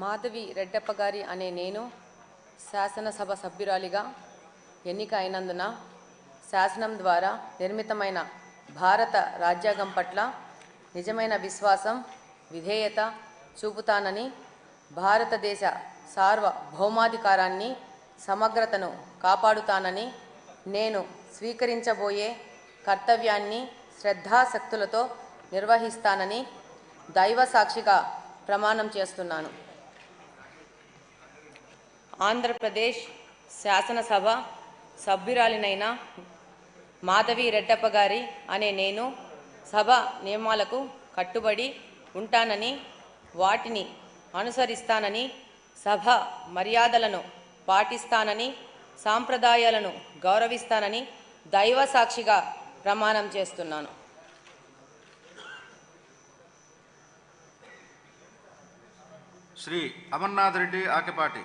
మాధవి రెడ్డప్ప గారి అనే నేను శాసనసభ సభ్యురాలిగా ఎన్నిక అయినందున శాసనం ద్వారా నిర్మితమైన భారత రాజ్యాంగం పట్ల నిజమైన విశ్వాసం, విధేయత చూపుతానని, భారతదేశ సార్వభౌమాధికారాన్ని, సమగ్రతను కాపాడుతానని, నేను స్వీకరించబోయే కర్తవ్యాన్ని శ్రద్ధాశక్తులతో నిర్వహిస్తానని దైవ సాక్షిగా ప్రమాణం చేస్తున్నాను. ఆంధ్రప్రదేశ్ శాసనసభ సభ్యురాలినైన మాధవి రెడ్డప్ప గారి అనే నేను సభ నియమాలకు కట్టుబడి ఉంటానని, వాటిని అనుసరిస్తానని, సభ మర్యాదలను పాటిస్తానని, సాంప్రదాయాలను గౌరవిస్తానని దైవ సాక్షిగా ప్రమాణం చేస్తున్నాను. శ్రీ అమర్నాథ్ రెడ్డి ఆకెపాటి.